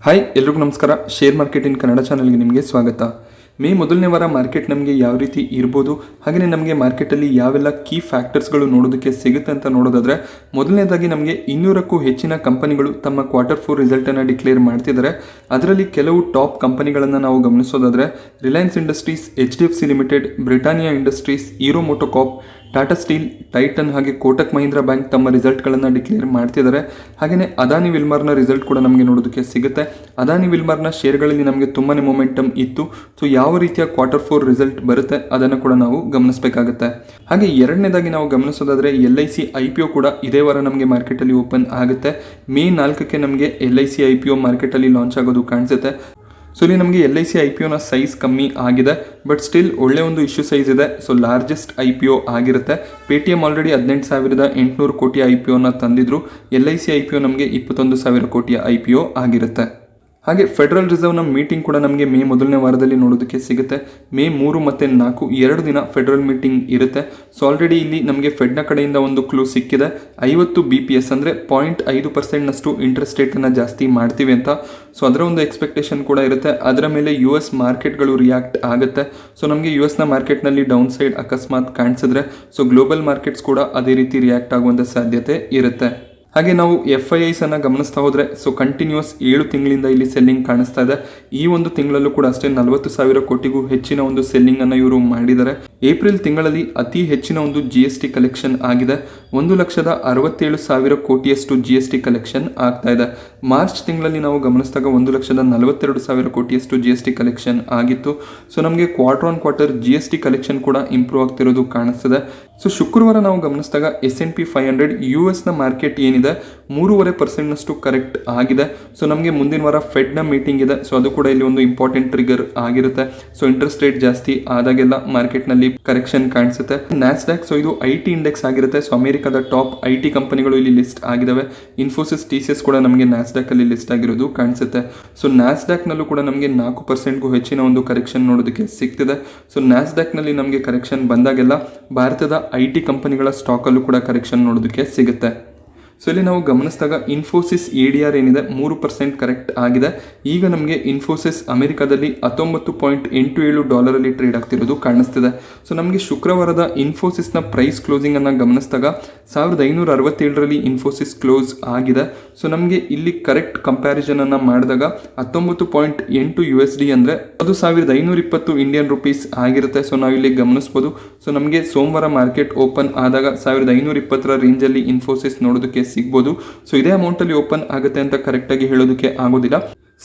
Hi ಎಲ್ರಿಗೂ ನಮಸ್ಕಾರ. Share market in Kannada ಚಾನಲ್ಗೆ ನಿಮಗೆ ಸ್ವಾಗತ. ಮೇ ಮೊದಲನೇ ವಾರ ಮಾರ್ಕೆಟ್ ನಮಗೆ ಯಾವ ರೀತಿ ಇರ್ಬೋದು, ಹಾಗೆಯೇ ನಮಗೆ ಮಾರ್ಕೆಟಲ್ಲಿ ಯಾವೆಲ್ಲ ಕೀ ಫ್ಯಾಕ್ಟರ್ಸ್ಗಳು ನೋಡೋದಕ್ಕೆ ಸಿಗುತ್ತೆ ಅಂತ ನೋಡೋದಾದರೆ, ಮೊದಲನೇದಾಗಿ ನಮಗೆ 200ಕ್ಕೂ ಹೆಚ್ಚಿನ ಕಂಪನಿಗಳು ತಮ್ಮ Q4 ರಿಸಲ್ಟನ್ನು ಡಿಕ್ಲೇರ್ ಮಾಡ್ತಿದ್ದಾರೆ. ಅದರಲ್ಲಿ ಕೆಲವು ಟಾಪ್ ಕಂಪನಿಗಳನ್ನು ನಾವು ಗಮನಿಸೋದಾದರೆ, Reliance Industries, HDFC limited, Britannia Industries, Hero MotoCorp, Tata Steel, Titan ಹಾಗೆ ಕೋಟಕ್ ಮಹೀಂದ್ರಾ ಬ್ಯಾಂಕ್ ತಮ್ಮ ರಿಸಲ್ಟ್ಗಳನ್ನು ಡಿಕ್ಲೇರ್ ಮಾಡ್ತಿದ್ದಾರೆ. ಹಾಗೆಯೇ ಅದಾನಿ ವಿಲ್ಮರ್ನ ರಿಸಲ್ಟ್ ಕೂಡ ನಮಗೆ ನೋಡೋದಕ್ಕೆ ಸಿಗುತ್ತೆ. ಅದಾನಿ ವಿಲ್ಮರ್ನ ಶೇರ್ಗಳಲ್ಲಿ ನಮಗೆ ತುಂಬಾ ಮೊಮೆಂಟಮ್ ಇತ್ತು. ಸೊ ಯಾವ ರೀತಿಯ Q4 ರಿಸಲ್ಟ್ ಬರುತ್ತೆ ಅದನ್ನು ಕೂಡ ನಾವು ಗಮನಿಸಬೇಕಾಗುತ್ತೆ. ಹಾಗೆ ಎರಡನೇದಾಗಿ ನಾವು ಗಮನಿಸೋದಾದರೆ LIC IPO ಕೂಡ ಇದೇ ವಾರ ನಮಗೆ ಮಾರ್ಕೆಟಲ್ಲಿ ಓಪನ್ ಆಗುತ್ತೆ. ಮೇ 4ಕ್ಕೆ ನಮಗೆ LIC IPO ಮಾರ್ಕೆಟಲ್ಲಿ ಲಾಂಚ್ ಆಗೋದು ಕಾಣಿಸುತ್ತೆ. ಸೊ ಇಲ್ಲಿ ನಮಗೆ LIC IPOನ ಸೈಜ್ ಕಮ್ಮಿ ಆಗಿದೆ, ಬಟ್ ಸ್ಟಿಲ್ ಒಳ್ಳೆ ಒಂದು ಇಶ್ಯೂ ಸೈಜ್ ಇದೆ. ಸೊ ಲಾರ್ಜೆಸ್ಟ್ IPO ಆಗಿರುತ್ತೆ. ಪೇಟಿಎಂ ಆಲ್ರೆಡಿ 18,800 ಕೋಟಿ IPOನ ತಂದಿದ್ರು. LIC IPO ನಮಗೆ 21,000 ಕೋಟಿಯ IPO ಆಗಿರುತ್ತೆ. ಹಾಗೆ ಫೆಡರಲ್ ರಿಸರ್ವ್ನ ಮೀಟಿಂಗ್ ಕೂಡ ನಮಗೆ ಮೇ ಮೊದಲನೇ ವಾರದಲ್ಲಿ ನೋಡೋದಕ್ಕೆ ಸಿಗುತ್ತೆ. ಮೇ 3 ಮತ್ತು 4 2 ದಿನ ಫೆಡರಲ್ ಮೀಟಿಂಗ್ ಇರುತ್ತೆ. ಸೊ ಆಲ್ರೆಡಿ ಇಲ್ಲಿ ನಮಗೆ ಫೆಡ್ನ ಕಡೆಯಿಂದ ಒಂದು ಕ್ಲೂ ಸಿಕ್ಕಿದೆ. 50 BPS ಅಂದರೆ 0.5% ಇಂಟ್ರೆಸ್ಟ್ ರೇಟನ್ನು ಜಾಸ್ತಿ ಮಾಡ್ತೀವಿ ಅಂತ. ಸೊ ಅದರ ಒಂದು ಎಕ್ಸ್ಪೆಕ್ಟೇಷನ್ ಕೂಡ ಇರುತ್ತೆ. ಅದರ ಮೇಲೆ US ಮಾರ್ಕೆಟ್ಗಳು ರಿಯಾಕ್ಟ್ ಆಗುತ್ತೆ. ಸೊ ನಮಗೆ US ನ ಮಾರ್ಕೆಟ್ನಲ್ಲಿ ಡೌನ್ ಸೈಡ್ ಅಕಸ್ಮಾತ್ ಕಾಣಿಸಿದ್ರೆ, ಸೊ ಗ್ಲೋಬಲ್ ಮಾರ್ಕೆಟ್ಸ್ ಕೂಡ ಅದೇ ರೀತಿ ರಿಯಾಕ್ಟ್ ಆಗುವಂಥ ಸಾಧ್ಯತೆ ಇರುತ್ತೆ. ಹಾಗೆ ನಾವು FIIs ಅನ್ನು ಗಮನಿಸ್ತಾ ಹೋದರೆ, ಸೊ ಕಂಟಿನ್ಯೂಸ್ 7 ತಿಂಗಳಿಂದ ಇಲ್ಲಿ ಸೆಲ್ಲಿಂಗ್ ಕಾಣಿಸ್ತಾ ಇದೆ. ಈ ಒಂದು ತಿಂಗಳಲ್ಲೂ ಕೂಡ ಅಷ್ಟೇ 40,000 ಕೋಟಿಗೂ ಹೆಚ್ಚಿನ ಒಂದು ಸೆಲ್ಲಿಂಗ್ ಅನ್ನು ಇವರು ಮಾಡಿದ್ದಾರೆ. ಏಪ್ರಿಲ್ ತಿಂಗಳಲ್ಲಿ ಅತಿ ಹೆಚ್ಚಿನ ಒಂದು GST ಕಲೆಕ್ಷನ್ ಆಗಿದೆ. 1,67,000 ಕೋಟಿಯಷ್ಟು GST ಕಲೆಕ್ಷನ್ ಆಗ್ತಾ ಇದೆ. ಮಾರ್ಚ್ ತಿಂಗಳಲ್ಲಿ ನಾವು ಗಮನಿಸಿದಾಗ 1,42,000 ಕೋಟಿಯಷ್ಟು GST ಕಲೆಕ್ಷನ್ ಆಗಿತ್ತು. ಸೊ ನಮಗೆ ಕ್ವಾರ್ಟರ್ GST ಕಲೆಕ್ಷನ್ ಕೂಡ ಇಂಪ್ರೂವ್ ಆಗ್ತಿರೋದು ಕಾಣಿಸ್ತಿದೆ. ಸೊ ಶುಕ್ರವಾರ ನಾವು ಗಮನಿಸಿದಾಗ S&P 500 US ನ ಮಾರ್ಕೆಟ್ ಏನಿದೆ 3.5% ಕರೆಕ್ಟ್ ಆಗಿದೆ. ಸೊ ನಮಗೆ ಮುಂದಿನ ವಾರ ಫೆಡ್ನ ಮೀಟಿಂಗ್ ಇದೆ. ಸೊ ಅದು ಕೂಡ ಇಲ್ಲಿ ಒಂದು ಇಂಪಾರ್ಟೆಂಟ್ ಟ್ರಿಗರ್ ಆಗಿರುತ್ತೆ. ಸೊ ಇಂಟ್ರೆಸ್ಟ್ ರೇಟ್ ಜಾಸ್ತಿ ಆದಾಗೆಲ್ಲ ಮಾರ್ಕೆಟ್ನಲ್ಲಿ ಕರೆಕ್ಷನ್ ಕಾಣಿಸುತ್ತೆ. ನ್ಯಾಸ್ಡ್ಯಾಕ್, ಸೊ ಇದು IT ಇಂಡೆಕ್ಸ್ ಆಗಿರುತ್ತೆ. ಸೊ ಅಮೆರಿಕದ ಟಾಪ್ IT ಕಂಪನಿಗಳು ಇಲ್ಲಿ ಲಿಸ್ಟ್ ಆಗಿದ್ದಾವೆ. ಇನ್ಫೋಸಿಸ್, TCS ಕೂಡ ನಮಗೆ ನ್ಯಾಸ್ಡ್ಯಾಕ್ ಅಲ್ಲಿ ಲಿಸ್ಟ್ ಆಗಿರೋದು ಕಾಣಿಸುತ್ತೆ. ಸೊ ನ್ಯಾಸ್ಡ್ಯಾಕ್ ನಲ್ಲೂ ಕೂಡ ನಮಗೆ 4%ಗೂ ಹೆಚ್ಚಿನ ಒಂದು ಕರೆಕ್ಷನ್ ನೋಡೋದಕ್ಕೆ ಸಿಗ್ತಿದೆ. ಸೊ ನ್ಯಾಸ್ಡ್ಯಾಕ್ ನಲ್ಲಿ ನಮಗೆ ಕರೆಕ್ಷನ್ ಬಂದಾಗೆಲ್ಲ ಭಾರತದ IT ಕಂಪನಿಗಳ ಸ್ಟಾಕ್ ಅಲ್ಲೂ ಕೂಡ ಕರೆಕ್ಷನ್ ನೋಡೋದಕ್ಕೆ ಸಿಗುತ್ತೆ. ಸೊ ಇಲ್ಲಿ ನಾವು ಗಮನಿಸಿದಾಗ ಇನ್ಫೋಸಿಸ್ ADR ಏನಿದೆ 3% ಕರೆಕ್ಟ್ ಆಗಿದೆ. ಈಗ ನಮಗೆ ಇನ್ಫೋಸಿಸ್ ಅಮೆರಿಕಾದಲ್ಲಿ $19.87 ಅಲ್ಲಿ ಟ್ರೇಡ್ ಆಗ್ತಿರೋದು ಕಾಣಿಸ್ತಿದೆ. ಸೊ ನಮಗೆ ಶುಕ್ರವಾರದ ಇನ್ಫೋಸಿಸ್ನ ಪ್ರೈಸ್ ಕ್ಲೋಸಿಂಗ್ ಅನ್ನು ಗಮನಿಸಿದಾಗ 1,567ರಲ್ಲಿ ಇನ್ಫೋಸಿಸ್ ಕ್ಲೋಸ್ ಆಗಿದೆ. ಸೊ ನಮಗೆ ಇಲ್ಲಿ ಕರೆಕ್ಟ್ ಕಂಪ್ಯಾರಿಸನ್ ಅನ್ನು ಮಾಡಿದಾಗ 19.8 USD ಅಂದರೆ ಅದು 1,520 ಇಂಡಿಯನ್ ರುಪೀಸ್ ಆಗಿರುತ್ತೆ. ಸೊ ನಾವು ಇಲ್ಲಿ ಗಮನಿಸ್ಬೋದು. ಸೊ ನಮಗೆ ಸೋಮವಾರ ಮಾರ್ಕೆಟ್ ಓಪನ್ ಆದಾಗ 1,520 ರೇಂಜಲ್ಲಿ ಇನ್ಫೋಸಿಸ್ ನೋಡೋದಕ್ಕೆ ಸಿಗ್ಬೋದು. ಸೊ ಇದೇ ಅಮೌಂಟಲ್ಲಿ ಓಪನ್ ಆಗುತ್ತೆ ಅಂತ ಕರೆಕ್ಟಾಗಿ ಹೇಳೋದಕ್ಕೆ ಆಗೋದಿಲ್ಲ.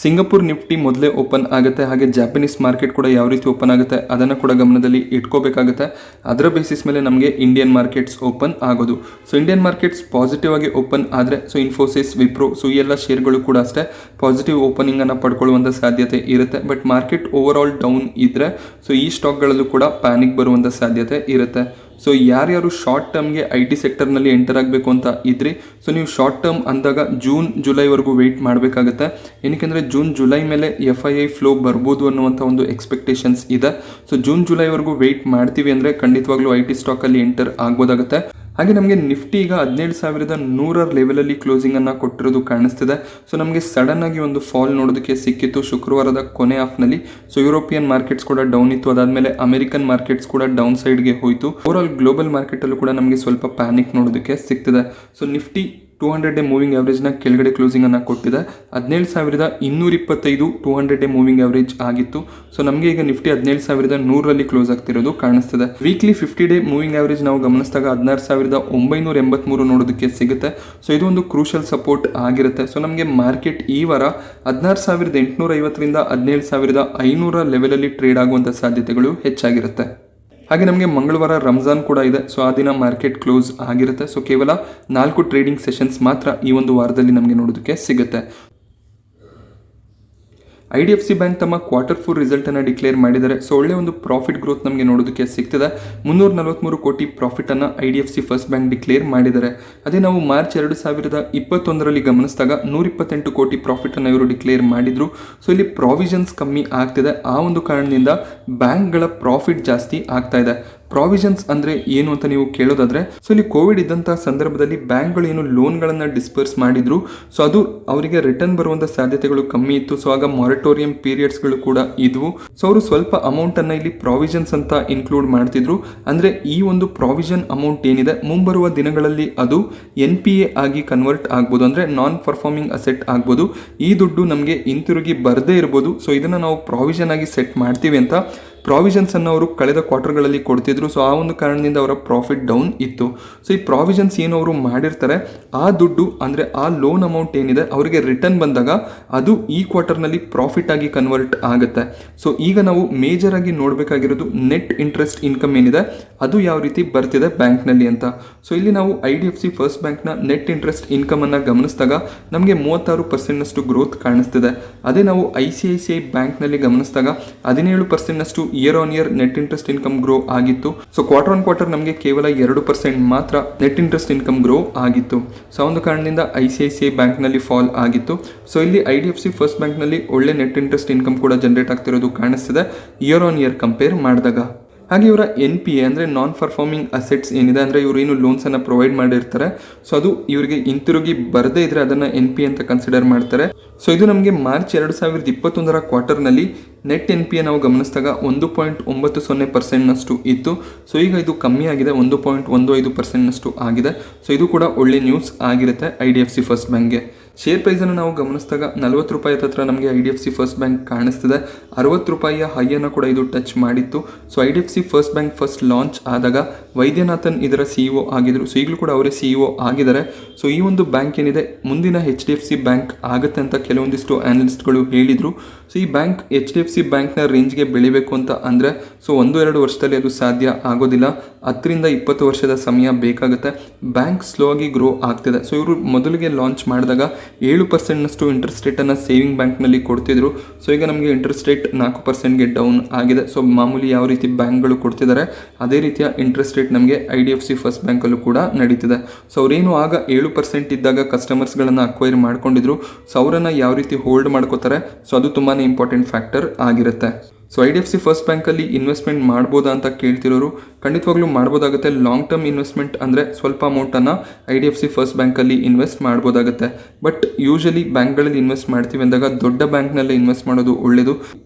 ಸಿಂಗಪುರ್ ನಿಫ್ಟಿ ಮೊದಲೇ ಓಪನ್ ಆಗುತ್ತೆ. ಹಾಗೆ ಜಾಪನೀಸ್ ಮಾರ್ಕೆಟ್ ಕೂಡ ಯಾವ ರೀತಿ ಓಪನ್ ಆಗುತ್ತೆ ಅದನ್ನು ಕೂಡ ಗಮನದಲ್ಲಿ ಇಟ್ಕೋಬೇಕಾಗುತ್ತೆ. ಅದರ ಬೇಸಿಸ್ ಮೇಲೆ ನಮಗೆ ಇಂಡಿಯನ್ ಮಾರ್ಕೆಟ್ಸ್ ಓಪನ್ ಆಗೋದು. ಸೊ ಇಂಡಿಯನ್ ಮಾರ್ಕೆಟ್ಸ್ ಪಾಸಿಟಿವ್ ಆಗಿ ಓಪನ್ ಆದರೆ, ಸೊ ಇನ್ಫೋಸಿಸ್, ವಿಪ್ರೋ, ಸೊ ಈ ಎಲ್ಲ ಶೇರ್ಗಳು ಕೂಡ ಅಷ್ಟೇ ಪಾಸಿಟಿವ್ ಓಪನಿಂಗನ್ನು ಪಡ್ಕೊಳ್ಳುವಂಥ ಸಾಧ್ಯತೆ ಇರುತ್ತೆ. But market over all down ಇದ್ದರೆ, ಸೊ ಈ ಸ್ಟಾಕ್ಗಳಲ್ಲೂ ಕೂಡ ಪ್ಯಾನಿಕ್ ಬರುವಂಥ ಸಾಧ್ಯತೆ ಇರುತ್ತೆ. ಸೊ ಯಾರ್ಯಾರು ಶಾರ್ಟ್ ಟರ್ಮ್ಗೆ IT ಸೆಕ್ಟರ್ನಲ್ಲಿ ಎಂಟರ್ ಆಗಬೇಕು ಅಂತ ಇದ್ರಿ, ಸೊ ನೀವು ಶಾರ್ಟ್ ಟರ್ಮ್ ಅಂದಾಗ ಜೂನ್ ಜುಲೈವರೆಗೂ ವೆಯ್ಟ್ ಮಾಡಬೇಕಾಗುತ್ತೆ. ಏನಕ್ಕೆಂದರೆ ಜೂನ್ ಜುಲೈ ಮೇಲೆ FII ಫ್ಲೋ ಬರ್ಬೋದು ಅನ್ನುವಂಥ ಒಂದು ಎಕ್ಸ್ಪೆಕ್ಟೇಷನ್ಸ್ ಇದೆ. ಸೊ ಜೂನ್ ಜುಲೈವರೆಗೂ ವೆಯ್ಟ್ ಮಾಡ್ತೀವಿ ಅಂದರೆ ಖಂಡಿತವಾಗ್ಲೂ IT ಸ್ಟಾಕಲ್ಲಿ ಎಂಟರ್ ಆಗ್ಬೋದಾಗುತ್ತೆ. ಹಾಗೆ ನಮಗೆ ನಿಫ್ಟಿ ಈಗ 17,100 ಲೆವೆಲಲ್ಲಿ ಕ್ಲೋಸಿಂಗನ್ನು ಕೊಟ್ಟಿರೋದು ಕಾಣಿಸ್ತಿದೆ. ಸೊ ನಮಗೆ ಸಡನ್ ಆಗಿ ಒಂದು ಫಾಲ್ ನೋಡೋದಕ್ಕೆ ಸಿಕ್ಕಿತ್ತು ಶುಕ್ರವಾರದ ಕೊನೆ ಹಾಫ್ನಲ್ಲಿ. ಸೊ ಯುರೋಪಿಯನ್ ಮಾರ್ಕೆಟ್ಸ್ ಕೂಡ ಡೌನ್ ಇತ್ತು. ಅದಾದಮೇಲೆ ಅಮೆರಿಕನ್ ಮಾರ್ಕೆಟ್ಸ್ ಕೂಡ ಡೌನ್ ಸೈಡ್ಗೆ ಹೋಯಿತು. ಓವರ್ ಆಲ್ ಗ್ಲೋಬಲ್ ಮಾರ್ಕೆಟಲ್ಲೂ ಕೂಡ ನಮಗೆ ಸ್ವಲ್ಪ ಪ್ಯಾನಿಕ್ ನೋಡೋದಕ್ಕೆ ಸಿಗ್ತಿದೆ. ಸೊ ನಿಫ್ಟಿ 200 ಡೇ ಮೂವಿಂಗ್ ಆವ್ರೇಜ್ನ ಕೆಳಗಡೆ ಕ್ಲೋಸಿಂಗ್ ಅನ್ನು ಕೊಟ್ಟಿದೆ. 17,225 200 ಡೇ ಮೂವಿಂಗ್ ಆವ್ರೇಜ್ ಆಗಿತ್ತು. ಸೊ ನಮಗೆ ಈಗ ನಿಫ್ಟಿ 17,100ರಲ್ಲಿ ಕ್ಲೋಸ್ ಆಗ್ತಿರೋದು ಕಾಣಿಸ್ತಿದೆ. ವೀಕ್ಲಿ 50 ಡೇ ಮೂವಿಂಗ್ ಆವ್ರೇಜ್ ನಾವು ಗಮನಿಸಿದಾಗ 16,983 ನೋಡೋದಕ್ಕೆ ಸಿಗುತ್ತೆ. ಸೊ ಇದು ಒಂದು ಕ್ರೂಷಲ್ ಸಪೋರ್ಟ್ ಆಗಿರುತ್ತೆ. ಸೊ ನಮಗೆ ಮಾರ್ಕೆಟ್ ಈ ವಾರ 16,850ರಿಂದ 17,500 ಲೆವೆಲಲ್ಲಿ ಟ್ರೇಡ್ ಆಗುವಂಥ ಸಾಧ್ಯತೆಗಳು ಹೆಚ್ಚಾಗಿರುತ್ತೆ. ಹಾಗೆ ನಮಗೆ ಮಂಗಳವಾರ ರಂಜಾನ್ ಕೂಡ ಇದೆ. ಸೊ ಆ ದಿನ ಮಾರ್ಕೆಟ್ ಕ್ಲೋಸ್ ಆಗಿರುತ್ತೆ. ಸೊ ಕೇವಲ 4 ಟ್ರೇಡಿಂಗ್ ಸೆಷನ್ಸ್ ಮಾತ್ರ ಈ ಒಂದು ವಾರದಲ್ಲಿ ನಮಗೆ ನೋಡೋದಕ್ಕೆ ಸಿಗುತ್ತೆ. IDFC ಬ್ಯಾಂಕ್ ತಮ್ಮ Q4 ರಿಸಲ್ಟನ್ನು ಡಿಕ್ಲೇರ್ ಮಾಡಿದ್ದಾರೆ. ಸೊ ಒಳ್ಳೆ ಒಂದು ಪ್ರಾಫಿಟ್ ಗ್ರೋತ್ ನಮಗೆ ನೋಡೋದಕ್ಕೆ ಸಿಗ್ತಿದೆ. 343 ಕೋಟಿ ಪ್ರಾಫಿಟನ್ನು IDFC ಫಸ್ಟ್ ಬ್ಯಾಂಕ್ ಡಿಕ್ಲೇರ್ ಮಾಡಿದ್ದಾರೆ. ಅದೇ ನಾವು ಮಾರ್ಚ್ 2021ರಲ್ಲಿ ಗಮನಿಸಿದಾಗ 128 ಕೋಟಿ ಪ್ರಾಫಿಟನ್ನು ಇವರು ಡಿಕ್ಲೇರ್ ಮಾಡಿದರು. ಸೊ ಇಲ್ಲಿ ಪ್ರಾವಿಷನ್ಸ್ ಕಮ್ಮಿ ಆಗ್ತಿದೆ. ಆ ಒಂದು ಕಾರಣದಿಂದ ಬ್ಯಾಂಕ್ಗಳ ಪ್ರಾಫಿಟ್ ಜಾಸ್ತಿ ಆಗ್ತಾ ಇದೆ. ಪ್ರಾವಿಷನ್ಸ್ ಅಂದ್ರೆ ಏನು ಅಂತ ನೀವು ಕೇಳೋದಾದ್ರೆ, ಸೊ ಇಲ್ಲಿ ಕೋವಿಡ್ ಇದ್ದಂತಹ ಸಂದರ್ಭದಲ್ಲಿ ಬ್ಯಾಂಕ್ಗಳು ಏನು ಲೋನ್ಗಳನ್ನ ಡಿಸ್ಪರ್ಸ್ ಮಾಡಿದ್ರು, ಸೊ ಅದು ಅವರಿಗೆ ರಿಟರ್ನ್ ಬರುವಂತ ಸಾಧ್ಯತೆಗಳು ಕಮ್ಮಿ ಇತ್ತು. ಸೊ ಆಗ ಮಾರಿಟೋರಿಯಂ ಪೀರಿಯಡ್ಸ್ಗಳು ಕೂಡ ಇದ್ವು. ಸೊ ಅವರು ಸ್ವಲ್ಪ ಅಮೌಂಟ್ ಅನ್ನ ಇಲ್ಲಿ ಪ್ರಾವಿಷನ್ಸ್ ಅಂತ ಇನ್ಕ್ಲೂಡ್ ಮಾಡ್ತಿದ್ರು. ಅಂದ್ರೆ ಈ ಒಂದು ಪ್ರಾವಿಷನ್ ಅಮೌಂಟ್ ಏನಿದೆ ಮುಂಬರುವ ದಿನಗಳಲ್ಲಿ ಅದು NPA ಆಗಿ ಕನ್ವರ್ಟ್ ಆಗ್ಬೋದು, ಅಂದ್ರೆ ನಾನ್ ಪರ್ಫಾರ್ಮಿಂಗ್ ಅಸೆಟ್ ಆಗ್ಬೋದು. ಈ ದುಡ್ಡು ನಮಗೆ ಹಿಂತಿರುಗಿ ಬರದೇ ಇರ್ಬೋದು. ಸೊ ಇದನ್ನ ನಾವು ಪ್ರಾವಿಷನ್ ಆಗಿ ಸೆಟ್ ಮಾಡ್ತೀವಿ ಅಂತ ಪ್ರಾವಿಷನ್ಸ್ ಅನ್ನು ಅವರು ಕಳೆದ ಕ್ವಾರ್ಟರ್ಗಳಲ್ಲಿ ಕೊಡ್ತಿದ್ರು. ಸೊ ಆ ಒಂದು ಕಾರಣದಿಂದ ಅವರ ಪ್ರಾಫಿಟ್ ಡೌನ್ ಇತ್ತು. ಸೊ ಈ ಪ್ರಾವಿಷನ್ಸ್ ಏನು ಅವರು ಮಾಡಿರ್ತಾರೆ, ಆ ದುಡ್ಡು ಅಂದರೆ ಆ ಲೋನ್ ಅಮೌಂಟ್ ಏನಿದೆ ಅವರಿಗೆ ರಿಟರ್ನ್ ಬಂದಾಗ ಅದು ಈ ಕ್ವಾರ್ಟರ್ನಲ್ಲಿ ಪ್ರಾಫಿಟ್ ಆಗಿ ಕನ್ವರ್ಟ್ ಆಗುತ್ತೆ. ಸೊ ಈಗ ನಾವು ಮೇಜರ್ ಆಗಿ ನೋಡಬೇಕಾಗಿರೋದು ನೆಟ್ ಇಂಟ್ರೆಸ್ಟ್ ಇನ್ಕಮ್ ಏನಿದೆ ಅದು ಯಾವ ರೀತಿ ಬರ್ತಿದೆ ಬ್ಯಾಂಕ್ನಲ್ಲಿ ಅಂತ. ಸೊ ಇಲ್ಲಿ ನಾವು IDFC ಫಸ್ಟ್ ಬ್ಯಾಂಕ್ನ ನೆಟ್ ಇಂಟ್ರೆಸ್ಟ್ ಇನ್ಕಮ್ ಅನ್ನು ಗಮನಿಸಿದಾಗ ನಮಗೆ 36% ಗ್ರೋತ್ ಕಾಣಿಸ್ತಿದೆ. ಅದೇ ನಾವು ICICI ಬ್ಯಾಂಕ್ನಲ್ಲಿ ಗಮನಿಸಿದಾಗ 17% year on year net interest income grow ಆಗಿತ್ತು. ಸೊ ಕ್ವಾರ್ಟರ್ ಆನ್ ಕ್ವಾರ್ಟರ್ ನಮಗೆ ಕೇವಲ 2% ಮಾತ್ರ ನೆಟ್ ಇಂಟ್ರೆಸ್ಟ್ ಇನ್ಕಮ್ ಗ್ರೋ ಆಗಿತ್ತು. ಸೊ ಒಂದು ಕಾರಣದಿಂದ ICICI ಬ್ಯಾಂಕ್ ನಲ್ಲಿ ಫಾಲ್ ಆಗಿತ್ತು. ಸೊ ಇಲ್ಲಿ IDFC ಫಸ್ಟ್ ಬ್ಯಾಂಕ್ ನಲ್ಲಿ ಒಳ್ಳೆ ನೆಟ್ ಇಂಟ್ರೆಸ್ಟ್ ಇನ್ಕಮ್ ಕೂಡ ಜನರೇಟ್ ಆಗ್ತಿರೋದು ಕಾಣಿಸ್ತಿದೆ ಇಯರ್ ಆನ್ ಇಯರ್ ಕಂಪೇರ್ ಮಾಡಿದಾಗ. ಹಾಗೆ ಇವರ NPA ಅಂದರೆ ನಾನ್ ಪರ್ಫಾರ್ಮಿಂಗ್ ಅಸೆಟ್ಸ್ ಏನಿದೆ, ಅಂದರೆ ಇವರು ಏನು ಲೋನ್ಸನ್ನು ಪ್ರೊವೈಡ್ ಮಾಡಿರ್ತಾರೆ, ಸೊ ಅದು ಇವರಿಗೆ ಹಿಂತಿರುಗಿ ಬರದೇ ಇದ್ರೆ ಅದನ್ನು NPA ಅಂತ ಕನ್ಸಿಡರ್ ಮಾಡ್ತಾರೆ. ಸೊ ಇದು ನಮಗೆ ಮಾರ್ಚ್ 2021 ಕ್ವಾರ್ಟರ್ನಲ್ಲಿ ನೆಟ್ NPA ನಾವು ಗಮನಿಸಿದಾಗ 1.90% ಇತ್ತು. ಸೊ ಈಗ ಇದು ಕಮ್ಮಿ ಆಗಿದೆ, 1.15% ಆಗಿದೆ. ಸೊ ಇದು ಕೂಡ ಒಳ್ಳೆ ನ್ಯೂಸ್ ಆಗಿರುತ್ತೆ IDFC ಫಸ್ಟ್ ಬ್ಯಾಂಕ್ಗೆ. ಶೇರ್ ಪ್ರೈಸನ್ನು ನಾವು ಗಮನಿಸಿದಾಗ 40 ರೂಪಾಯಿ ಹತ್ರ ನಮಗೆ IDFC ಫಸ್ಟ್ ಬ್ಯಾಂಕ್ ಕಾಣಿಸ್ತಿದೆ. 60 ರೂಪಾಯಿಯ ಹೈಯನ್ನು ಕೂಡ ಇದು ಟಚ್ ಮಾಡಿತ್ತು. So IDFC first bank first launch ಆದಾಗ ವೈದ್ಯನಾಥನ್ ಇದರ CEO ಆಗಿದ್ರು. ಸೊ ಈಗಲೂ ಕೂಡ ಅವರೇ CEO ಆಗಿದ್ದಾರೆ. ಸೊ ಈ ಒಂದು ಬ್ಯಾಂಕ್ ಏನಿದೆ ಮುಂದಿನ HDFC ಬ್ಯಾಂಕ್ ಆಗುತ್ತೆ ಅಂತ ಕೆಲವೊಂದಿಷ್ಟು ಆನಲಿಸ್ಟ್ಗಳು ಹೇಳಿದರು. ಸೊ ಈ ಬ್ಯಾಂಕ್ HDFC ಬ್ಯಾಂಕ್ನ ರೇಂಜ್ಗೆ ಬೆಳಿಬೇಕು ಅಂತ ಅಂದರೆ ಸೊ 1-2 ವರ್ಷದಲ್ಲಿ ಅದು ಸಾಧ್ಯ ಆಗೋದಿಲ್ಲ. 10 ರಿಂದ 20 ವರ್ಷದ ಸಮಯ ಬೇಕಾಗುತ್ತೆ. ಬ್ಯಾಂಕ್ ಸ್ಲೋ ಆಗಿ ಗ್ರೋ ಆಗ್ತಿದೆ. ಸೊ ಇವರು ಮೊದಲಿಗೆ ಲಾಂಚ್ ಮಾಡಿದಾಗ 7% ಇಂಟ್ರೆಸ್ಟ್ ರೇಟನ್ನು ಸೇವಿಂಗ್ ಬ್ಯಾಂಕ್ನಲ್ಲಿ ಕೊಡ್ತಿದ್ರು. ಸೊ ಈಗ ನಮಗೆ ಇಂಟ್ರೆಸ್ಟ್ ರೇಟ್ 4%ಗೆ ಡೌನ್ ಆಗಿದೆ. ಸೊ ಮಾಮೂಲಿ ಯಾವ ರೀತಿ ಬ್ಯಾಂಕ್ಗಳು ಕೊಡ್ತಿದ್ದಾರೆ ಅದೇ ರೀತಿಯ ಇಂಟ್ರೆಸ್ಟ್ ರೇಟ್ ನಮಗೆ IDFC ಫಸ್ಟ್ ಬ್ಯಾಂಕಲ್ಲೂ ಕೂಡ ನಡೀತಿದೆ. ಸೊ ಅವರೇನು ಆಗ 7% ಇದ್ದಾಗ ಕಸ್ಟಮರ್ಸ್ಗಳನ್ನು ಅಕ್ವೈರ್ ಮಾಡ್ಕೊಂಡಿದ್ರು. ಸೊ ಅವರನ್ನು ಯಾವ ರೀತಿ ಹೋಲ್ಡ್ ಮಾಡ್ಕೋತಾರೆ, ಸೊ ಅದು ತುಂಬಾ ಇಂಪಾರ್ಟೆಂಟ್ ಫ್ಯಾಕ್ಟರ್ ಆಗಿರುತ್ತೆ. ಸೊ IDFC ಫಸ್ಟ್ ಬ್ಯಾಂಕಲ್ಲಿ ಇನ್ವೆಸ್ಟ್ಮೆಂಟ್ ಮಾಡ್ಬೋದಾ ಅಂತ ಕೇಳ್ತಿರೋರು ಖಂಡಿತವಾಗ್ಲೂ ಮಾಡ್ಬೋದಾಗುತ್ತೆ. ಲಾಂಗ್ ಟರ್ಮ್ ಇನ್ವೆಸ್ಟ್ಮೆಂಟ್ ಅಂದರೆ ಸ್ವಲ್ಪ ಅಮೌಂಟನ್ನು IDFC ಫಸ್ಟ್ ಬ್ಯಾಂಕಲ್ಲಿ ಇನ್ವೆಸ್ಟ್ ಮಾಡ್ಬೋದಾಗುತ್ತೆ. ಬಟ್ ಯೂಶಲಿ ಬ್ಯಾಂಕ್ಗಳಲ್ಲಿ ಇನ್ವೆಸ್ಟ್ ಮಾಡ್ತೀವಿ ಅಂದಾಗ ದೊಡ್ಡ ಬ್ಯಾಂಕ್ನಲ್ಲೇ ಇನ್ವೆಸ್ಟ್ ಮಾಡೋದು ಒಳ್ಳೆಯದು.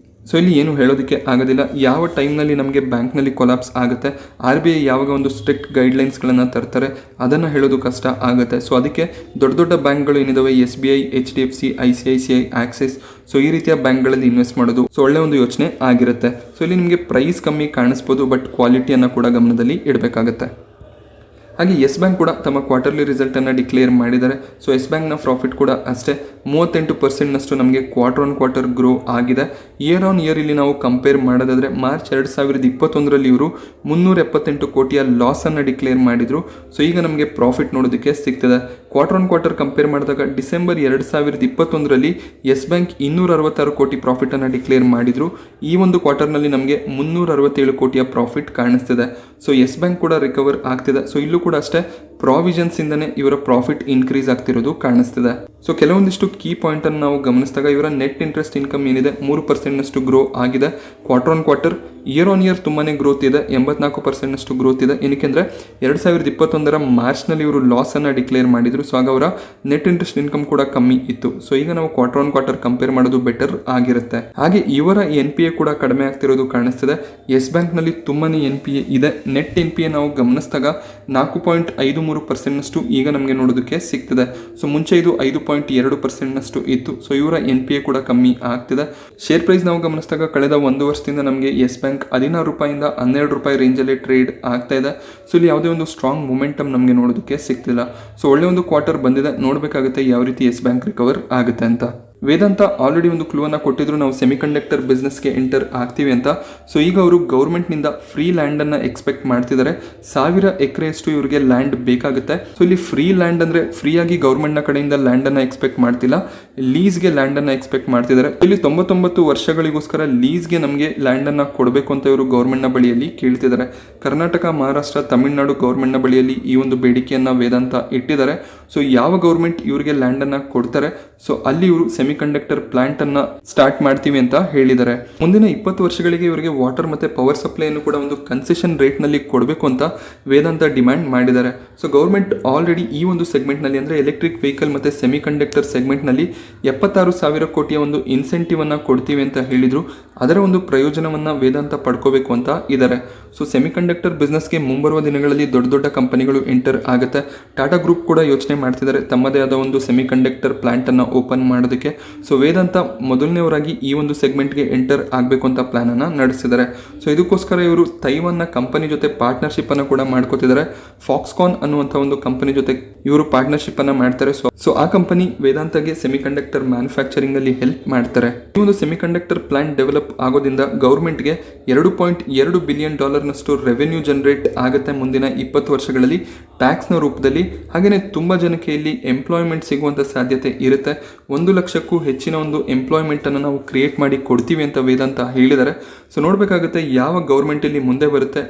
ಸೊ ಇಲ್ಲಿ ಏನು ಹೇಳೋದಕ್ಕೆ ಆಗೋದಿಲ್ಲ ಯಾವ ಟೈಮ್ನಲ್ಲಿ ನಮಗೆ ಬ್ಯಾಂಕ್ನಲ್ಲಿ ಕೊಲಾಪ್ಸ್ ಆಗುತ್ತೆ, RBI ಯಾವಾಗ ಒಂದು ಸ್ಟ್ರಿಕ್ಟ್ ಗೈಡ್ಲೈನ್ಸ್ಗಳನ್ನು ತರ್ತಾರೆ ಅದನ್ನು ಹೇಳೋದು ಕಷ್ಟ ಆಗುತ್ತೆ. ಸೊ ಅದಕ್ಕೆ ದೊಡ್ಡ ದೊಡ್ಡ ಬ್ಯಾಂಕ್ಗಳು ಏನಿದಾವೆ SBI, HDFC, ICICI, Axis, so ಈ ರೀತಿಯ ಬ್ಯಾಂಕ್ಗಳಲ್ಲಿ ಇನ್ವೆಸ್ಟ್ ಮಾಡೋದು ಸೊ ಒಳ್ಳೆ ಒಂದು ಯೋಚನೆ ಆಗಿರುತ್ತೆ. ಸೊ ಇಲ್ಲಿ ನಿಮಗೆ ಪ್ರೈಸ್ ಕಮ್ಮಿ ಕಾಣಿಸ್ಬೋದು, ಬಟ್ ಕ್ವಾಲಿಟಿಯನ್ನು ಕೂಡ ಗಮನದಲ್ಲಿ ಇಡಬೇಕಾಗತ್ತೆ. ಹಾಗೆ ಯೆಸ್ ಬ್ಯಾಂಕ್ ಕೂಡ ತಮ್ಮ ಕ್ವಾರ್ಟರ್ಲಿ ರಿಸಲ್ಟನ್ನು ಡಿಕ್ಲೇರ್ ಮಾಡಿದ್ದಾರೆ. ಸೊ ಯೆಸ್ ಬ್ಯಾಂಕ್ನ ಪ್ರಾಫಿಟ್ ಕೂಡ ಅಷ್ಟೇ 38% ನಮಗೆ ಕ್ವಾರ್ಟರ್ ಆನ್ ಕ್ವಾರ್ಟರ್ ಗ್ರೋ ಆಗಿದೆ. ಇಯರ್ ಆನ್ ಇಯರ್ ಇಲ್ಲಿ ನಾವು ಕಂಪೇರ್ ಮಾಡೋದಾದರೆ ಮಾರ್ಚ್ 2021 ಇವರು 378 ಕೋಟಿಯ ಲಾಸನ್ನು ಡಿಕ್ಲೇರ್ ಮಾಡಿದರು. ಸೊ ಈಗ ನಮಗೆ ಪ್ರಾಫಿಟ್ ನೋಡೋದಕ್ಕೆ ಸಿಗ್ತದೆ. ಕ್ವಾರ್ಟರ್ ಆನ್ ಕ್ವಾರ್ಟರ್ ಕಂಪೇರ್ ಮಾಡಿದಾಗ ಡಿಸೆಂಬರ್ 2021 ಯೆಸ್ ಬ್ಯಾಂಕ್ 266 ಕೋಟಿ ಪ್ರಾಫಿಟನ್ನು ಡಿಕ್ಲೇರ್ ಮಾಡಿದರು. ಈ ಒಂದು ಕ್ವಾರ್ಟರ್ನಲ್ಲಿ ನಮಗೆ 367 ಕೋಟಿಯ ಪ್ರಾಫಿಟ್ ಕಾಣಿಸ್ತಿದೆ. ಸೊ ಯೆಸ್ ಬ್ಯಾಂಕ್ ಕೂಡ ರಿಕವರ್ ಆಗ್ತಿದೆ. ಸೊ ಇಲ್ಲೂ ಕೂಡ ಅಷ್ಟೇ ಪ್ರಾವಿಷನ್ಸ್ ಇಂದನೇ ಇವರ ಪ್ರಾಫಿಟ್ ಇನ್ಕ್ರೀಸ್ ಆಗ್ತಿರೋದು ಕಾಣಿಸ್ತಿದೆ. ಸೊ ಕೆಲವೊಂದಿಷ್ಟು ಕೀ ಪಾಯಿಂಟ್ ಅನ್ನು ನಾವು ಗಮನಿಸಿದಾಗ ಇವರ ನೆಟ್ ಇಂಟ್ರೆಸ್ಟ್ ಇನ್ಕಮ್ ಏನಿದೆ 3% ಗ್ರೋ ಆಗಿದೆ quarter on quarter. Year on year ತುಂಬಾನೇ ಗ್ರೋತ್ ಇದೆ, 84% ಗ್ರೋತ್ ಇದೆ. ಏನಕ್ಕೆಂದ್ರೆ 2021 ಮಾರ್ಚ್ನಲ್ಲಿ ಇವರು ಲಾಸ್ ಅನ್ನ ಡಿಕ್ಲೇರ್ ಮಾಡಿದ್ರು. ಸೊ ಆಗ ಅವರ ನೆಟ್ ಇಂಟ್ರೆಸ್ಟ್ ಇನ್ಕಮ್ ಕೂಡ ಕಮ್ಮಿ ಇತ್ತು. ಸೊ ಈಗ ನಾವು ಕ್ವಾರ್ಟರ್ ಆನ್ ಕ್ವಾರ್ಟರ್ ಕಂಪೇರ್ ಮಾಡೋದು ಬೆಟರ್ ಆಗಿರುತ್ತೆ. ಹಾಗೆ ಇವರ NPA ಕೂಡ ಕಡಿಮೆ ಆಗ್ತಿರೋದು ಕಾಣಿಸ್ತಿದೆ. ಯೆಸ್ ಬ್ಯಾಂಕ್ ನಲ್ಲಿ ತುಂಬಾನೇ NPA ಇದೆ. ನೆಟ್ NPA ನಾವು ಗಮನಿಸಿದಾಗ 4.53% ಈಗ ನಮಗೆ ನೋಡೋದಕ್ಕೆ ಸಿಗ್ತಿದೆ. ಸೊ ಮುಂಚೆ ಇದು 5.2% ಇತ್ತು. ಸೊ ಇವರ NPA ಕೂಡ ಕಮ್ಮಿ ಆಗ್ತಿದೆ. ಶೇರ್ ಪ್ರೈಸ್ ನಾವು ಗಮನಿಸಿದಾಗ ಕಳೆದ 1 ವರ್ಷದಿಂದ ನಮಗೆ ಯೆಸ್ ಬ್ಯಾಂಕ್ 16 ರೂಪಾಯಿಂದ 12 ರೂಪಾಯಿ ರೇಂಜಲ್ಲಿ ಟ್ರೇಡ್ ಆಗ್ತಾ ಇದೆ. ಸೊ ಇಲ್ಲಿ ಯಾವುದೇ ಒಂದು ಸ್ಟ್ರಾಂಗ್ ಮೊಮೆಂಟಮ್ ನಮಗೆ ನೋಡೋದಕ್ಕೆ ಸಿಗ್ತಿಲ್ಲ. ಸೊ ಒಳ್ಳೆ ಒಂದು ಕ್ವಾರ್ಟರ್ ಬಂದಿದೆ, ನೋಡಬೇಕಾಗುತ್ತೆ ಯಾವ ರೀತಿ ಯೆಸ್ ಬ್ಯಾಂಕ್ ರಿಕವರ್ ಆಗುತ್ತೆ ಅಂತ. ವೇದಾಂತ ಆಲ್ರೆಡಿ ಒಂದು ಕ್ಲೂ ಅನ್ನ ಕೊಟ್ಟಿದ್ರು, ನಾವು ಸೆಮಿಕಂಡಕ್ಟರ್ ಬಿಸ್ನೆಸ್ಗೆ ಎಂಟರ್ ಆಗ್ತೀವಿ ಅಂತ. ಸೊ ಈಗ ಅವರು ಗೌರ್ಮೆಂಟ್ನಿಂದ ಫ್ರೀ ಲ್ಯಾಂಡನ್ನು ಎಕ್ಸ್ಪೆಕ್ಟ್ ಮಾಡ್ತಿದ್ದಾರೆ. 1000 ಎಕರೆಯಷ್ಟು ಇವರಿಗೆ ಲ್ಯಾಂಡ್ ಬೇಕಾಗುತ್ತೆ. ಸೊ ಇಲ್ಲಿ ಫ್ರೀ ಲ್ಯಾಂಡ್ ಅಂದರೆ ಫ್ರೀಯಾಗಿ ಗೌರ್ಮೆಂಟ್ನ ಕಡೆಯಿಂದ ಲ್ಯಾಂಡನ್ನು ಎಕ್ಸ್ಪೆಕ್ಟ್ ಮಾಡ್ತಿಲ್ಲ. ಲೀಸ್ಗೆ ಲ್ಯಾಂಡನ್ನು ಎಕ್ಸ್ಪೆಕ್ಟ್ ಮಾಡ್ತಿದ್ದಾರೆ. ಇಲ್ಲಿ 99 ವರ್ಷಗಳಿಗೋಸ್ಕರ ಲೀಸ್ಗೆ ನಮಗೆ ಲ್ಯಾಂಡನ್ನು ಕೊಡಬೇಕು ಅಂತ ಇವರು ಗೌರ್ಮೆಂಟ್ನ ಬಳಿಯಲ್ಲಿ ಕೇಳ್ತಿದ್ದಾರೆ. ಕರ್ನಾಟಕ, ಮಹಾರಾಷ್ಟ್ರ, ತಮಿಳುನಾಡು ಗೌರ್ಮೆಂಟ್ನ ಬಳಿಯಲ್ಲಿ ಈ ಒಂದು ಬೇಡಿಕೆಯನ್ನು ವೇದಾಂತ ಇಟ್ಟಿದ್ದಾರೆ. ಸೊ ಯಾವ ಗೌರ್ಮೆಂಟ್ ಇವರಿಗೆ ಲ್ಯಾಂಡನ್ನು ಕೊಡ್ತಾರೆ, ಸೊ ಅಲ್ಲಿ ಇವರು ಸೆಮಿಕಂಡಕ್ಟರ್ ಪ್ಲಾಂಟನ್ನು ಸ್ಟಾರ್ಟ್ ಮಾಡ್ತೀವಿ ಅಂತ ಹೇಳಿದ್ದಾರೆ. ಮುಂದಿನ 20 ವರ್ಷಗಳಿಗೆ ಇವರಿಗೆ ವಾಟರ್ ಮತ್ತು ಪವರ್ ಸಪ್ಲೈಯನ್ನು ಕೂಡ ಒಂದು ಕನ್ಸೆಷನ್ ರೇಟ್ನಲ್ಲಿ ಕೊಡಬೇಕು ಅಂತ ವೇದಾಂತ ಡಿಮ್ಯಾಂಡ್ ಮಾಡಿದ್ದಾರೆ. ಸೊ ಗೌರ್ಮೆಂಟ್ ಆಲ್ರೆಡಿ ಈ ಒಂದು ಸೆಗ್ಮೆಂಟ್ನಲ್ಲಿ ಅಂದರೆ ಎಲೆಕ್ಟ್ರಿಕ್ ವೆಹಿಕಲ್ ಮತ್ತು ಸೆಮಿಕಂಡಕ್ಟರ್ ಸೆಗ್ಮೆಂಟ್ನಲ್ಲಿ 76,000 ಕೋಟಿಯ ಒಂದು ಇನ್ಸೆಂಟಿವ್ ಅನ್ನು ಕೊಡ್ತೀವಿ ಅಂತ ಹೇಳಿದ್ರು. ಅದರ ಒಂದು ಪ್ರಯೋಜನವನ್ನು ವೇದಾಂತ ಪಡ್ಕೋಬೇಕು ಅಂತ ಇದ್ದಾರೆ. ಸೊ ಸೆಮಿಕಂಡಕ್ಟರ್ ಬಿಸ್ನೆಸ್ಗೆ ಮುಂಬರುವ ದಿನಗಳಲ್ಲಿ ದೊಡ್ಡ ದೊಡ್ಡ ಕಂಪನಿಗಳು ಎಂಟರ್ ಆಗುತ್ತೆ. ಟಾಟಾ ಗ್ರೂಪ್ ಕೂಡ ಯೋಚನೆ ಮಾಡ್ತಿದ್ದಾರೆ ತಮ್ಮದೇ ಆದ ಒಂದು ಸೆಮಿಕಂಡಕ್ಟರ್ ಪ್ಲಾಂಟನ್ನು ಓಪನ್ ಮಾಡೋದಕ್ಕೆ. ಸೊ ವೇದಾಂತ ಮೊದಲನೇವರಾಗಿ ಈ ಒಂದು ಸೆಗ್ಮೆಂಟ್ಗೆ ಎಂಟರ್ ಆಗಬೇಕು ಅಂತ ಪ್ಲಾನನ್ನು ನಡೆಸಿದ್ದಾರೆ. ಸೊ ಇದಕ್ಕೋಸ್ಕರ ಇವರು ತೈವಾನ್ನ ಕಂಪನಿ ಜೊತೆ ಪಾರ್ಟ್ನರ್ಶಿಪ್ಪನ್ನು ಕೂಡ ಮಾಡ್ಕೋತಿದ್ದಾರೆ. ಫಾಕ್ಸ್ಕಾನ್ ಅನ್ನುವಂಥ ಒಂದು ಕಂಪನಿ ಜೊತೆ ಇವರು ಪಾರ್ಟ್ನರ್ಶಿಪ್ಪನ್ನು ಮಾಡ್ತಾರೆ. ಸೊ ಆ ಕಂಪನಿ ವೇದಾಂತಗೆ ಸೆಮಿಕಂಡಕ್ಟರ್ ಮ್ಯಾನುಫ್ಯಾಕ್ಚರಿಂಗಲ್ಲಿ ಹೆಲ್ಪ್ ಮಾಡ್ತಾರೆ. ಈ ಒಂದು ಸೆಮಿಕಂಡಕ್ಟರ್ ಪ್ಲಾಂಟ್ ಡೆವಲಪ್ ಆಗೋದ್ರಿಂದ ಗೌರ್ಮೆಂಟ್ಗೆ $2.2 ಬಿಲಿಯನ್ ನಷ್ಟು ರೆವೆನ್ಯೂ ಜನರೇಟ್ ಆಗುತ್ತೆ ಮುಂದಿನ 20 ವರ್ಷಗಳಲ್ಲಿ ಟ್ಯಾಕ್ಸ್ನ ರೂಪದಲ್ಲಿ. ಹಾಗೆಯೇ ತುಂಬ ಜನಕ್ಕೆ ಇಲ್ಲಿ ಎಂಪ್ಲಾಯ್ಮೆಂಟ್ ಸಿಗುವಂಥ ಸಾಧ್ಯತೆ ಇರುತ್ತೆ. 1 ಲಕ್ಷಕ್ಕೂ ಹೆಚ್ಚಿನ ಒಂದು ಎಂಪ್ಲಾಯ್ಮೆಂಟನ್ನು ನಾವು ಕ್ರಿಯೇಟ್ ಮಾಡಿ ಕೊಡ್ತೀವಿ ಅಂತ ವೇದಾಂತ ಹೇಳಿದ್ದಾರೆ. ಸೊ ನೋಡಬೇಕಾಗುತ್ತೆ ಯಾವ ಗೌರ್ಮೆಂಟ್ ಇಲ್ಲಿ ಮುಂದೆ ಬರುತ್ತೆ,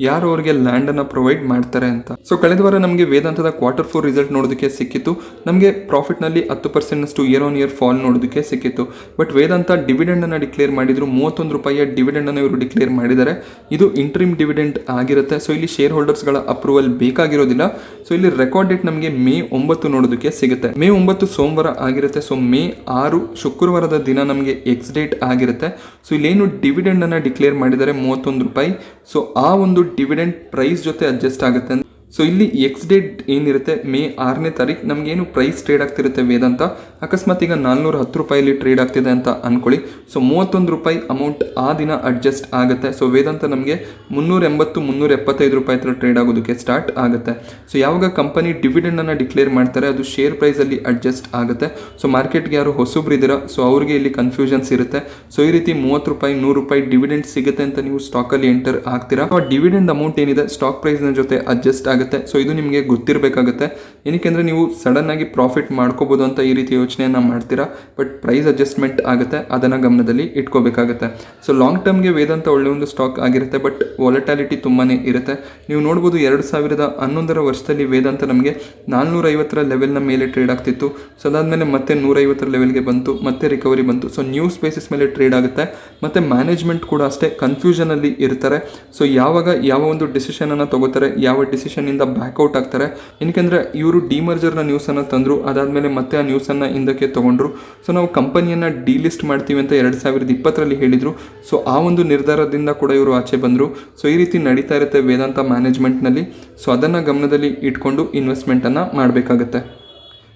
ಯಾರು ಅವರಿಗೆ ಲ್ಯಾಂಡನ್ನು ಪ್ರೊವೈಡ್ ಮಾಡ್ತಾರೆ ಅಂತ. ಸೊ ಕಳೆದ ವಾರ ನಮಗೆ ವೇದಾಂತದ Q4 ರಿಸಲ್ಟ್ ನೋಡೋದಕ್ಕೆ ಸಿಕ್ಕಿತ್ತು. ನಮಗೆ ಪ್ರಾಫಿಟ್ನಲ್ಲಿ 10% ಇಯರ್ ಆನ್ ಇಯರ್ ಫಾಲ್ ನೋಡೋದಕ್ಕೆ ಸಿಕ್ಕಿತ್ತು. ಬಟ್ ವೇದಾಂತ ಡಿವಿಡೆಂಡನ್ನು ಡಿಕ್ಲೇರ್ ಮಾಡಿದ್ರು. ₹31 ಡಿವಿಡೆಂಡನ್ನು ಇವರು ಡಿಕ್ಲೇರ್ ಮಾಡಿದ್ದಾರೆ. ಇದು ಇಂಟ್ರಿಮ್ ಡಿವಿಡೆಂಡ್ ಆಗಿರುತ್ತೆ. ಸೊ ಇಲ್ಲಿ ಶೇರ್ ಹೋಲ್ಡರ್ಸ್ಗಳ ಅಪ್ರೂವಲ್ ಬೇಕಾಗಿರೋದಿಲ್ಲ. ಸೊ ಇಲ್ಲಿ ರೆಕಾರ್ಡ್ ಡೇಟ್ ನಮಗೆ ಮೇ 9 ನೋಡೋದಕ್ಕೆ ಸಿಗುತ್ತೆ. ಮೇ 9 ಸೋಮವಾರ ಆಗಿರುತ್ತೆ. ಸೊ ಮೇ 6 ಶುಕ್ರವಾರದ ದಿನ ನಮಗೆ ಎಕ್ಸ್ ಡೇಟ್ ಆಗಿರುತ್ತೆ. ಸೊ ಇಲ್ಲೇನು ಡಿವಿಡೆಂಡನ್ನು ಡಿಕ್ಲೇರ್ ಮಾಡಿದ್ದಾರೆ ₹31. ಸೊ ಆ ಒಂದು ಡಿವಿಡೆಂಡ್ ಪ್ರೈಸ್ ಜೊತೆ ಅಡ್ಜಸ್ಟ್ ಆಗುತ್ತೆ. ಸೊ ಇಲ್ಲಿ ಎಕ್ಸ್ ಡೇಟ್ ಏನಿರುತ್ತೆ ಮೇ 6ನೇ ತಾರೀಕು ನಮಗೇನು ಪ್ರೈಸ್ ಟ್ರೇಡ್ ಆಗ್ತಿರುತ್ತೆ ವೇದಾಂತ, ಅಕಸ್ಮಾತ್ ಈಗ ₹410 ಟ್ರೇಡ್ ಆಗ್ತಿದೆ ಅಂತ ಅಂದ್ಕೊಳ್ಳಿ. ಸೊ ₹31 ಅಮೌಂಟ್ ಆ ದಿನ ಅಡ್ಜಸ್ಟ್ ಆಗುತ್ತೆ. ಸೊ ವೇದಾಂತ ನಮಗೆ ₹380-375 ಹತ್ರ ಟ್ರೇಡ್ ಆಗೋದಕ್ಕೆ ಸ್ಟಾರ್ಟ್ ಆಗುತ್ತೆ. ಸೊ ಯಾವಾಗ ಕಂಪನಿ ಡಿವಿಡೆಂಡನ್ನು ಡಿಕ್ಲೇರ್ ಮಾಡ್ತಾರೆ ಅದು ಶೇರ್ ಪ್ರೈಸಲ್ಲಿ ಅಡ್ಜಸ್ಟ್ ಆಗುತ್ತೆ. ಸೊ ಮಾರ್ಕೆಟ್ಗೆ ಯಾರು ಹೊಸಬ್ರು ಇದ್ದೀರಾ, ಸೊ ಅವರಿಗೆ ಇಲ್ಲಿ ಕನ್ಫ್ಯೂಷನ್ಸ್ ಇರುತ್ತೆ. ಸೊ ಈ ರೀತಿ ₹30, ₹100 ಡಿವಿಡೆಂಡ್ ಸಿಗುತ್ತೆ ಅಂತ ನೀವು ಸ್ಟಾಕಲ್ಲಿ ಎಂಟರ್ ಆಗ್ತೀರಾ. ಆ ಡಿವಿಡೆಂಡ್ ಅಮೌಂಟ್ ಏನಿದೆ ಸ್ಟಾಕ್ ಪ್ರೈಸ್ನ ಜೊತೆ ಅಡ್ಜಸ್ಟ್ ಆಗುತ್ತೆ. ಸೊ ಇದು ನಿಮಗೆ ಗೊತ್ತಿರಬೇಕಾಗುತ್ತೆ. ಏನಕ್ಕೆಂದರೆ ನೀವು ಸಡನ್ ಆಗಿ ಪ್ರಾಫಿಟ್ ಮಾಡ್ಕೋಬೋದು ಅಂತ ಈ ರೀತಿ ಯೋಚನೆಯನ್ನು ಮಾಡ್ತೀರಾ. ಬಟ್ ಪ್ರೈಸ್ ಅಡ್ಜಸ್ಟ್ಮೆಂಟ್ ಆಗುತ್ತೆ, ಅದನ್ನು ಗಮನದಲ್ಲಿ ಇಟ್ಕೋಬೇಕಾಗುತ್ತೆ. ಸೊ ಲಾಂಗ್ ಟರ್ಮ್ಗೆ ವೇದಾಂತ ಒಳ್ಳೆ ಒಂದು ಸ್ಟಾಕ್ ಆಗಿರುತ್ತೆ. ಬಟ್ ವಾಲಟಾಲಿಟಿ ತುಂಬಾ ಇರುತ್ತೆ. ನೀವು ನೋಡ್ಬೋದು 2011 ವರ್ಷದಲ್ಲಿ ವೇದಾಂತ ನಮಗೆ 450 ಲೆವೆಲ್ನ ಮೇಲೆ ಟ್ರೇಡ್ ಆಗ್ತಿತ್ತು. ಸೊ ಅದಾದಮೇಲೆ ಮತ್ತೆ 150 ಲೆವೆಲ್ಗೆ ಬಂತು, ಮತ್ತೆ ರಿಕವರಿ ಬಂತು. ಸೊ ನ್ಯೂಸ್ ಬೇಸಿಸ್ ಮೇಲೆ ಟ್ರೇಡ್ ಆಗುತ್ತೆ. ಮತ್ತು ಮ್ಯಾನೇಜ್ಮೆಂಟ್ ಕೂಡ ಅಷ್ಟೇ ಕನ್ಫ್ಯೂಷನಲ್ಲಿ ಇರ್ತಾರೆ. ಸೊ ಯಾವಾಗ ಯಾವ ಒಂದು ಡಿಸಿಷನನ್ನು ತಗೋತಾರೆ, ಯಾವ ಡಿಸಿಷನಿಂದ ಬ್ಯಾಕ್ಔಟ್ ಆಗ್ತಾರೆ. ಏನಕ್ಕೆಂದರೆ ಇವರು ಡಿಮರ್ಜರ್ನ ನ್ಯೂಸನ್ನು ತಂದರು, ಅದಾದಮೇಲೆ ಮತ್ತೆ ಆ ನ್ಯೂಸನ್ನು ಹಿಂದಕ್ಕೆ ತೊಗೊಂಡ್ರು. ಸೊ ನಾವು ಕಂಪನಿಯನ್ನು ಡಿಲಿಸ್ಟ್ ಮಾಡ್ತೀವಿ ಅಂತ 2020ರಲ್ಲಿ ಹೇಳಿದರು. ಸೊ ಆ ಒಂದು ನಿರ್ಧಾರದಿಂದ ಕೂಡ ಇವರು ಆಚೆ ಬಂದರು. ಸೊ ಈ ರೀತಿ ನಡೀತಾ ಇರುತ್ತೆ ವೇದಾಂತ ಮ್ಯಾನೇಜ್ಮೆಂಟ್ನಲ್ಲಿ. ಸೊ ಅದನ್ನು ಗಮನದಲ್ಲಿ ಇಟ್ಕೊಂಡು ಇನ್ವೆಸ್ಟ್ಮೆಂಟನ್ನು ಮಾಡಬೇಕಾಗುತ್ತೆ.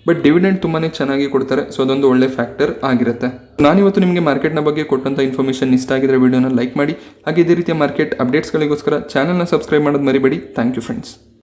ಬಟ್ ಡಿವಿಡೆಂಡ್ ತುಂಬಾ ಚೆನ್ನಾಗಿ ಕೊಡ್ತಾರೆ. ಸೊ ಅದೊಂದು ಒಳ್ಳೆ ಫ್ಯಾಕ್ಟರ್ ಆಗಿರುತ್ತೆ. ನಾನಿವತ್ತು ನಿಮಗೆ ಮಾರ್ಕೆಟ್ನ ಬಗ್ಗೆ ಕೊಟ್ಟಂಥ ಇನ್ಫಾರ್ಮೇಷನ್ ಇಷ್ಟ ಆಗಿದ್ರೆ ವಿಡಿಯೋನ ಲೈಕ್ ಮಾಡಿ. ಹಾಗೆ ಇದೇ ರೀತಿಯ ಮಾರ್ಕೆಟ್ ಅಪ್ಡೇಟ್ಸ್ಗಳಿಗೋಸ್ಕರ ಚಾನಲ್ನ ಸಬ್ಸ್ಕ್ರೈಬ್ ಮಾಡೋದು ಮರಿಬೇಡಿ. Thank you friends.